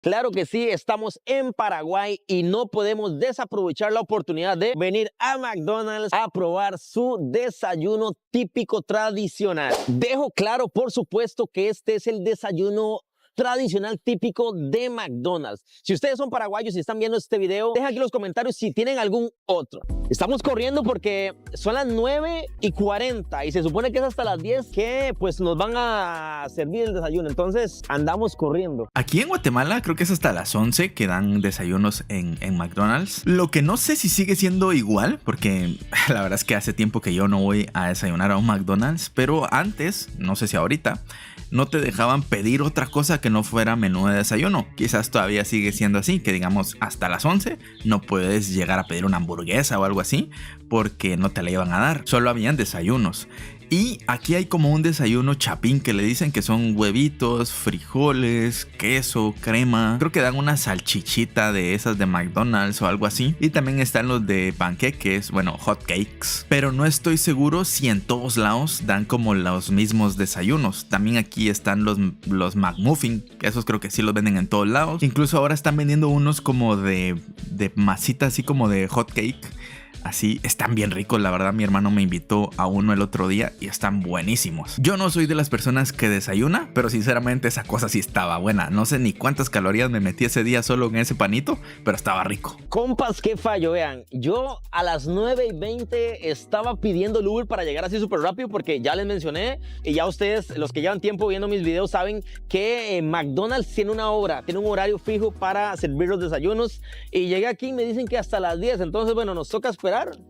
Claro que sí, estamos en Paraguay y no podemos desaprovechar la oportunidad de venir a McDonald's a probar su desayuno típico tradicional. Dejo claro, por supuesto, que este es el desayuno tradicional típico de McDonald's. Si ustedes son paraguayos y están viendo este video, dejen aquí en los comentarios si tienen algún otro. Estamos corriendo porque son las 9:40 y se supone que es hasta las 10 que pues nos van a servir el desayuno. Entonces andamos corriendo. Aquí en Guatemala creo que es hasta las 11 que dan desayunos en McDonald's. Lo que no sé si sigue siendo igual, porque la verdad es que hace tiempo que yo no voy a desayunar a un McDonald's. Pero antes, no sé si ahorita, no te dejaban pedir otra cosa que no fuera menú de desayuno. Quizás todavía sigue siendo así, que digamos hasta las 11 no puedes llegar a pedir una hamburguesa o algo así, porque no te la iban a dar. Solo habían desayunos. Y aquí hay como un desayuno chapín que le dicen que son huevitos, frijoles, queso, crema. Creo que dan una salchichita de esas de McDonald's o algo así. Y también están los de panqueques, bueno, hot cakes. Pero no estoy seguro si en todos lados dan como los mismos desayunos. También aquí están los McMuffin, que esos creo que sí los venden en todos lados. Incluso ahora están vendiendo unos como de masita así como de hot cake. Así, están bien ricos, la verdad mi hermano me invitó a uno el otro día y están buenísimos. Yo no soy de las personas que desayuna, pero sinceramente esa cosa sí estaba buena. No sé ni cuántas calorías me metí ese día solo en ese panito, pero estaba rico. Compas, qué fallo, vean. Yo a las 9:20 estaba pidiendo el Uber para llegar así súper rápido porque ya les mencioné y ya ustedes, los que llevan tiempo viendo mis videos, saben que McDonald's tiene una hora, tiene un horario fijo para servir los desayunos y llegué aquí y me dicen que hasta las 10. Entonces, bueno, nos toca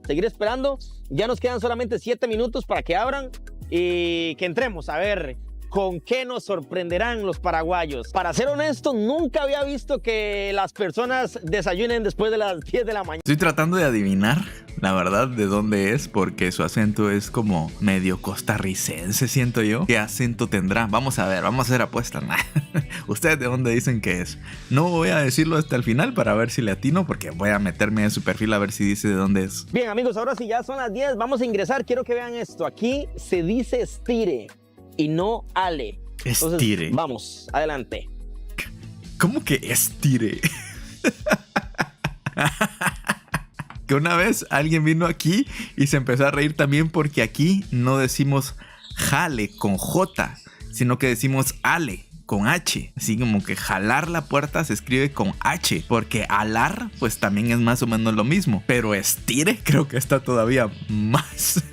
seguir esperando. Ya nos quedan solamente 7 minutos para que abran y que entremos a ver con qué nos sorprenderán los paraguayos. Para ser honesto, nunca había visto que las personas desayunen después de las 10 de la mañana. Estoy tratando de adivinar, la verdad, de dónde es, porque su acento es como medio costarricense, siento yo. ¿Qué acento tendrá? Vamos a ver, vamos a hacer apuestas. ¿Ustedes de dónde dicen que es? No voy a decirlo hasta el final para ver si le atino, porque voy a meterme en su perfil a ver si dice de dónde es. Bien, amigos, ahora sí ya son las 10, vamos a ingresar. Quiero que vean esto. Aquí se dice estire y no ale. Entonces, estire. Vamos, adelante. ¿Cómo que estire? Que una vez alguien vino aquí y se empezó a reír también porque aquí no decimos jale con J, sino que decimos ale con H. Así como que jalar la puerta se escribe con H, porque alar pues también es más o menos lo mismo. Pero estire creo que está todavía más.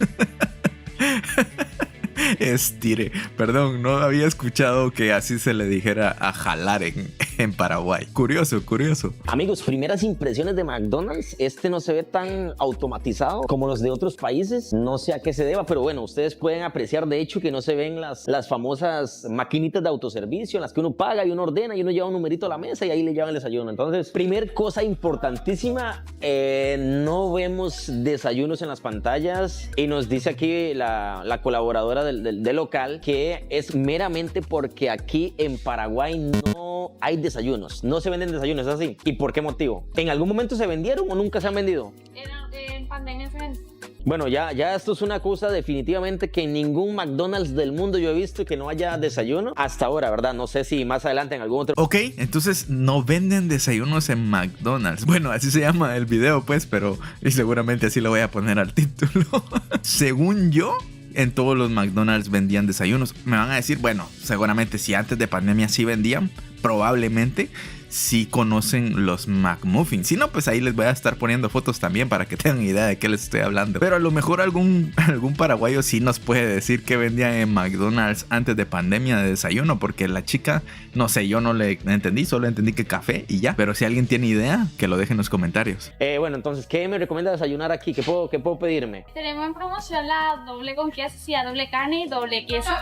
Estire. Perdón, no había escuchado que así se le dijera a jalar en Paraguay. Curioso, curioso. Amigos, primeras impresiones de McDonald's. Este no se ve tan automatizado como los de otros países. No sé a qué se deba, pero bueno, ustedes pueden apreciar de hecho que no se ven las famosas maquinitas de autoservicio en las que uno paga y uno ordena y uno lleva un numerito a la mesa y ahí le llevan el desayuno. Entonces, primer cosa importantísima, no vemos desayunos en las pantallas y nos dice aquí la colaboradora del local que es meramente porque aquí en Paraguay no hay desayunos, no se venden desayunos, ¿es así? ¿Y por qué motivo? ¿En algún momento se vendieron o nunca se han vendido? En pandemia se venden. Bueno, ya esto es una cosa definitivamente que en ningún McDonald's del mundo yo he visto que no haya desayuno hasta ahora, ¿verdad? No sé si más adelante en algún otro... Ok, entonces no venden desayunos en McDonald's. Bueno, así se llama el video pues, pero y seguramente así lo voy a poner al título. Según yo, en todos los McDonald's vendían desayunos. Me van a decir, bueno, seguramente si antes de pandemia sí vendían, probablemente sí conocen los McMuffin. Si no, pues ahí les voy a estar poniendo fotos también para que tengan idea de qué les estoy hablando. Pero a lo mejor algún paraguayo sí nos puede decir qué vendían en McDonald's antes de pandemia de desayuno, porque la chica, no sé, yo no le entendí, solo entendí que café y ya. Pero si alguien tiene idea, que lo deje en los comentarios. Bueno, entonces, ¿qué me recomienda desayunar aquí? ¿Qué puedo pedirme? Tenemos en promoción la doble con queso, sí, doble carne, doble queso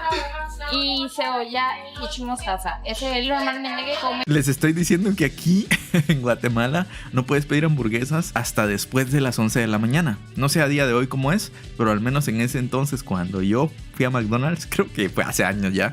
y cebolla y chimostaza. Ese es normalmente que come. Les estoy diciendo que aquí en Guatemala no puedes pedir hamburguesas hasta después de las 11 de la mañana. No sé a día de hoy cómo es, pero al menos en ese entonces cuando yo fui a McDonald's, creo que fue hace años ya,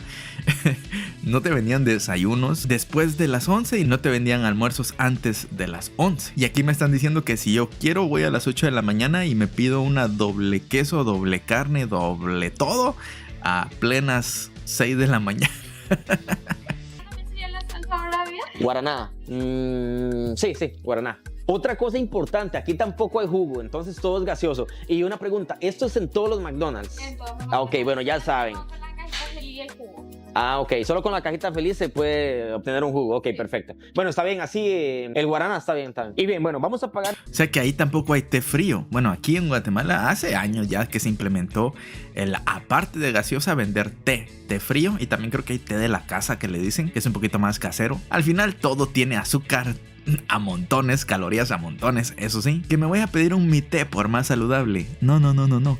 no te vendían desayunos después de las 11 y no te vendían almuerzos antes de las 11. Y aquí me están diciendo que si yo quiero voy a las 8 de la mañana y me pido una doble queso, doble carne, doble todo a plenas 6 de la mañana. ¿No me sería la salsa ahora bien? Guaraná. Sí, guaraná. Otra cosa importante, aquí tampoco hay jugo, entonces todo es gaseoso. Y una pregunta, ¿esto es en todos los McDonald's? En todos los Ok, bueno, ya saben. Solo con la cajita feliz y el jugo. Ok, solo con la cajita feliz se puede obtener un jugo. Ok, perfecto. Bueno, está bien, así el guaraná está bien, está bien. Y bien, bueno, vamos a pagar. O sea que ahí tampoco hay té frío. Bueno, aquí en Guatemala hace años ya que se implementó aparte de gaseosa, vender té frío. Y también creo que hay té de la casa que le dicen, que es un poquito más casero. Al final todo tiene azúcar a montones, calorías a montones, eso sí. Que me voy a pedir un mi té por más saludable. No,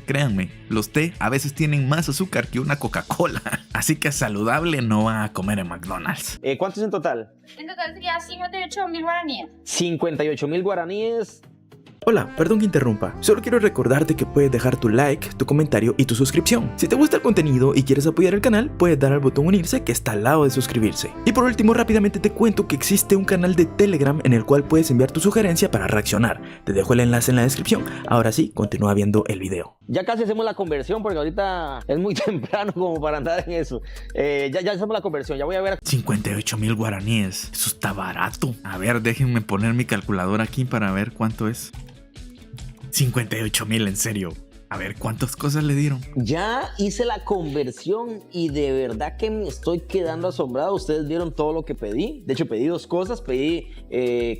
créanme, los té a veces tienen más azúcar que una Coca-Cola. Así que saludable no van a comer en McDonald's. ¿Cuánto es en total? En total sería 58.000 guaraníes. 58,000 guaraníes. Hola, perdón que interrumpa. Solo quiero recordarte que puedes dejar tu like, tu comentario y tu suscripción. Si te gusta el contenido y quieres apoyar el canal, puedes dar al botón unirse que está al lado de suscribirse. Y por último, rápidamente te cuento que existe un canal de Telegram en el cual puedes enviar tu sugerencia para reaccionar. Te dejo el enlace en la descripción. Ahora sí, continúa viendo el video. Ya casi hacemos la conversión porque ahorita es muy temprano como para andar en eso. Ya hacemos la conversión, ya voy a ver. 58,000 guaraníes, eso está barato. A ver, déjenme poner mi calculadora aquí para ver cuánto es. 58,000, en serio. A ver, ¿cuántas cosas le dieron? Ya hice la conversión y de verdad que me estoy quedando asombrado. Ustedes vieron todo lo que pedí. De hecho, pedí dos cosas. Pedí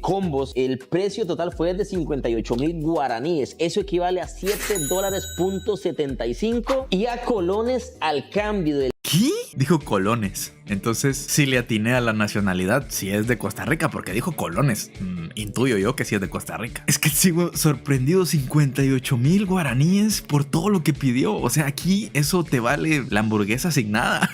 combos. El precio total fue de 58,000 guaraníes. Eso equivale a $7.75 y a colones al cambio del... ¿Qué? Dijo colones. Entonces, sí le atiné a la nacionalidad, si es de Costa Rica, porque dijo colones. Intuyo yo que sí es de Costa Rica. Es que sigo sorprendido, 58,000 guaraníes por todo lo que pidió. O sea, aquí eso te vale la hamburguesa sin nada.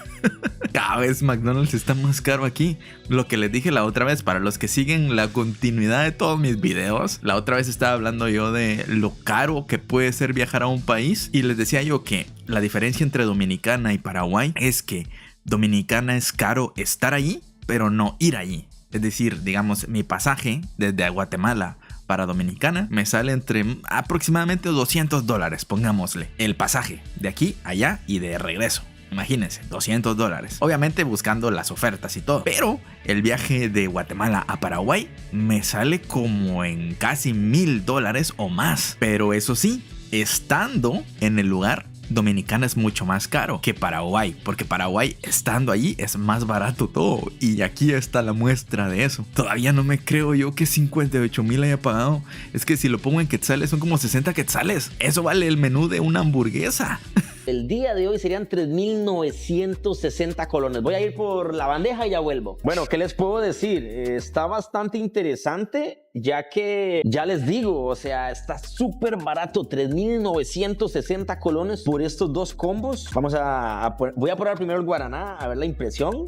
Cada vez McDonald's está más caro aquí. Lo que les dije la otra vez, para los que siguen la continuidad de todos mis videos, la otra vez estaba hablando yo de lo caro que puede ser viajar a un país. Y les decía yo que la diferencia entre Dominicana y Paraguay es que Dominicana es caro estar allí, pero no ir allí. Es decir, digamos, mi pasaje desde Guatemala para Dominicana me sale entre aproximadamente $200, pongámosle. El pasaje de aquí, allá y de regreso. Imagínense, $200. Obviamente buscando las ofertas y todo. Pero el viaje de Guatemala a Paraguay me sale como en casi $1,000 o más. Pero eso sí, estando en el lugar, Dominicana es mucho más caro que Paraguay, porque Paraguay estando allí es más barato todo, y aquí está la muestra de eso. Todavía no me creo yo que 58,000 haya pagado. Es que si lo pongo en quetzales son como 60 quetzales. Eso vale el menú de una hamburguesa. El día de hoy serían 3,960 colones. Voy a ir por la bandeja y ya vuelvo. Bueno, ¿qué les puedo decir? Está bastante interesante, ya que, ya les digo, o sea, está súper barato. 3,960 colones por estos dos combos. Voy a probar primero el guaraná, a ver la impresión.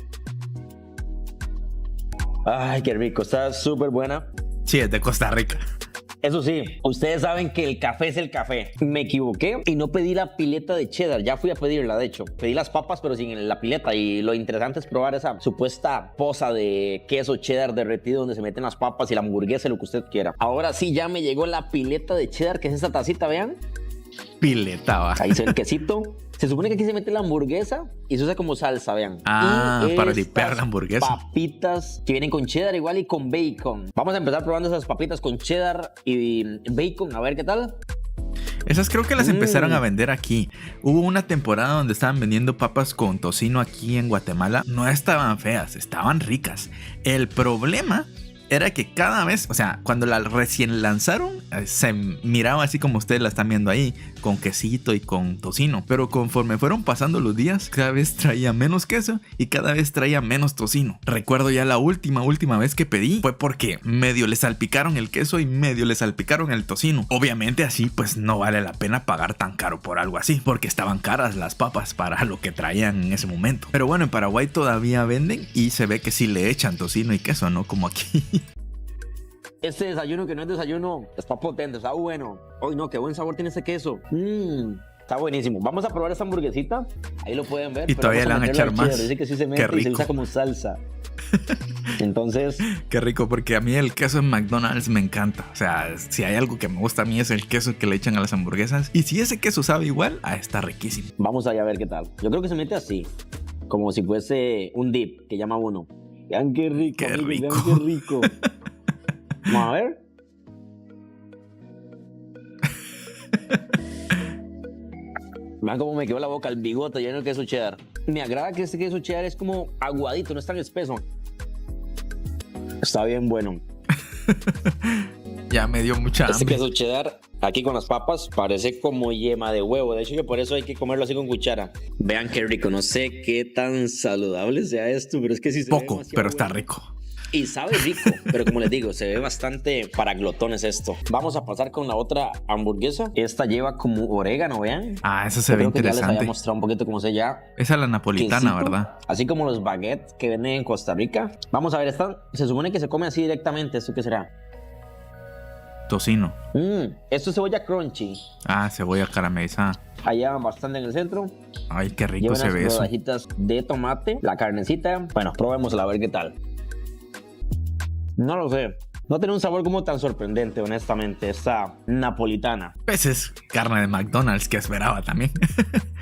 Ay, qué rico, está súper buena. Sí, es de Costa Rica. Eso sí, ustedes saben que el café es el café. Me equivoqué y no pedí la pileta de cheddar. Ya fui a pedirla, de hecho. Pedí las papas, pero sin la pileta. Y lo interesante es probar esa supuesta poza de queso cheddar derretido donde se meten las papas y la hamburguesa y lo que usted quiera. Ahora sí, ya me llegó la pileta de cheddar, que es esta tacita, vean. Pileta, va. Ahí se ve el quesito. Se supone que aquí se mete la hamburguesa y se usa como salsa, vean. Para dipear la hamburguesa. Papitas que vienen con cheddar igual y con bacon. Vamos a empezar probando esas papitas con cheddar y bacon, a ver qué tal. Esas creo que las empezaron a vender aquí. Hubo una temporada donde estaban vendiendo papas con tocino aquí en Guatemala. No estaban feas, estaban ricas. El problema era que cada vez, o sea, cuando la recién lanzaron, se miraba así como ustedes la están viendo ahí, con quesito y con tocino. Pero conforme fueron pasando los días, cada vez traía menos queso y cada vez traía menos tocino. Recuerdo ya la última vez que pedí fue porque medio le salpicaron el queso y medio le salpicaron el tocino. Obviamente así pues no vale la pena pagar tan caro por algo así, porque estaban caras las papas para lo que traían en ese momento. Pero bueno, en Paraguay todavía venden y se ve que sí le echan tocino y queso, no como aquí. Este desayuno que no es desayuno está potente, está bueno. Ay, no, qué buen sabor tiene ese queso. Está buenísimo. Vamos a probar esta hamburguesita. Ahí lo pueden ver. Y todavía le van a echar más. Dice que sí se mete y se usa como salsa. Entonces... Qué rico, porque a mí el queso en McDonald's me encanta. O sea, si hay algo que me gusta a mí es el queso que le echan a las hamburguesas. Y si ese queso sabe igual, está riquísimo. Vamos allá a ver qué tal. Yo creo que se mete así, como si fuese un dip, que llama uno. Vean qué rico, Qué amigos, rico. vean qué rico. Vamos a ver. Vean cómo me quedó la boca, el bigote lleno de queso cheddar. Me agrada que este queso cheddar es como aguadito, no es tan espeso. Está bien bueno. Ya me dio mucha Este hambre. queso cheddar aquí con las papas parece como yema de huevo. De hecho que por eso hay que comerlo así con cuchara. Vean qué rico. No sé qué tan saludable sea esto, pero es que sí se ve Poco, demasiado pero está bueno. rico. Y sabe rico, pero como les digo, se ve bastante para glotones esto. Vamos a pasar con la otra hamburguesa. Esta lleva como orégano, vean. Ah, eso se Yo ve creo que ya les interesante. había mostrado un poquito cómo se llama. Esa es la napolitana, Quesito, ¿verdad? así como los baguettes que venden en Costa Rica. Vamos a ver, esta se supone que se come así directamente. ¿Esto qué será? Tocino. Esto es cebolla crunchy. Ah, cebolla caramelizada. Allá bastante en el centro. Ay, qué rico Lleva se unas ve eso. rodajitas de tomate, la carnecita. Bueno, probémosla a ver qué tal. No lo sé. No tiene un sabor como tan sorprendente, honestamente, esta napolitana. Pues es carne de McDonald's que esperaba también.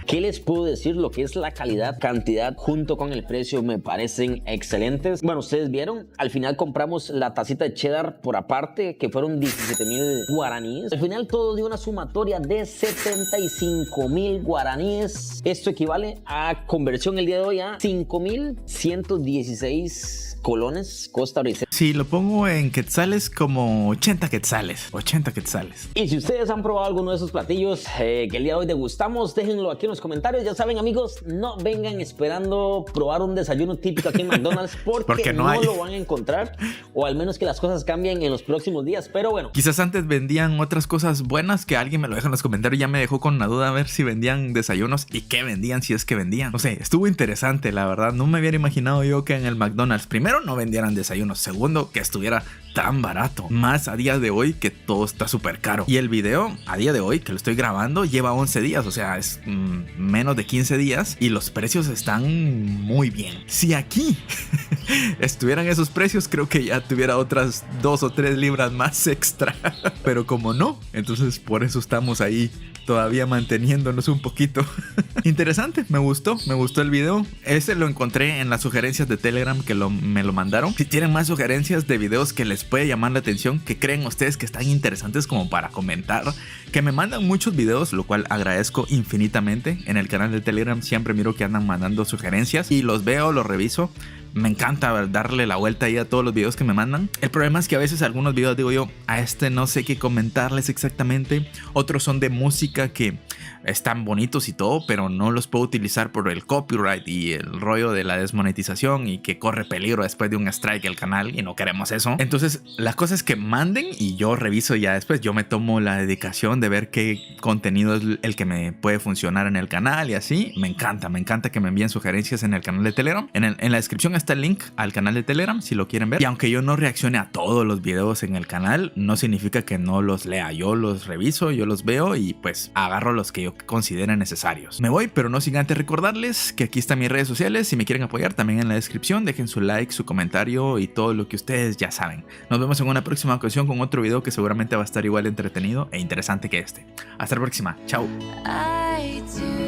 ¿Qué les puedo decir? Lo que es la calidad, cantidad, junto con el precio, me parecen excelentes. Bueno, ustedes vieron, al final compramos la tacita de cheddar por aparte, que fueron 17,000 guaraníes. Al final todo dio una sumatoria de 75,000 guaraníes. Esto equivale a conversión el día de hoy a 5,116 colones costarricenses. Sí, lo pongo en quetzales como 80 quetzales. 80 quetzales. Y si ustedes han probado alguno de esos platillos que el día de hoy degustamos, déjenlo aquí en los comentarios. Ya saben, amigos, no vengan esperando probar un desayuno típico aquí en McDonald's porque no no hay. lo van a encontrar, o al menos que las cosas cambien en los próximos días. Pero bueno, Quizás antes vendían otras cosas buenas, que alguien me lo deja en los comentarios. Ya me dejó con la duda a ver si vendían desayunos y qué vendían, si es que vendían. No sé, estuvo interesante, la verdad. No me hubiera imaginado yo que en el McDonald's, primero, no vendieran desayunos. Segundo, que estuviera tan barato. Más a día de hoy, que todo está súper caro. Y el video, a día de hoy, que lo estoy grabando, lleva 11 días. O sea, es menos de 15 días. Y los precios están muy bien. Si aquí estuvieran esos precios, creo que ya tuviera otras 2 o 3 libras más extra. Pero como no, entonces por eso estamos ahí todavía manteniéndonos un poquito. Interesante, me gustó el video. Ese lo encontré en las sugerencias de Telegram que me lo mandaron. Si tienen más sugerencias de videos que les puede llamar la atención, que creen ustedes que están interesantes como para comentar, que me mandan muchos videos, lo cual agradezco infinitamente. En el canal de Telegram siempre miro que andan mandando sugerencias y los veo, los reviso. Me encanta darle la vuelta ahí a todos los videos que me mandan. El problema es que a veces algunos videos digo yo, a este no sé qué comentarles exactamente. Otros son de música que están bonitos y todo, pero no los puedo utilizar por el copyright y el rollo de la desmonetización y que corre peligro después de un strike el canal y no queremos eso. Entonces la cosa es que manden y yo reviso ya después. Yo me tomo la dedicación de ver qué contenido es el que me puede funcionar en el canal y así. Me encanta que me envíen sugerencias en el canal de Telegram. En la descripción está el link al canal de Telegram si lo quieren ver. Y aunque yo no reaccione a todos los videos en el canal, no significa que no los lea. Yo los reviso, yo los veo y pues agarro los que yo considere necesarios. Me voy, pero no sin antes recordarles que aquí están mis redes sociales. Si me quieren apoyar, también en la descripción dejen su like, su comentario y todo lo que ustedes ya saben. Nos vemos en una próxima ocasión con otro video que seguramente va a estar igual de entretenido e interesante que este. Hasta la próxima. Chao. I do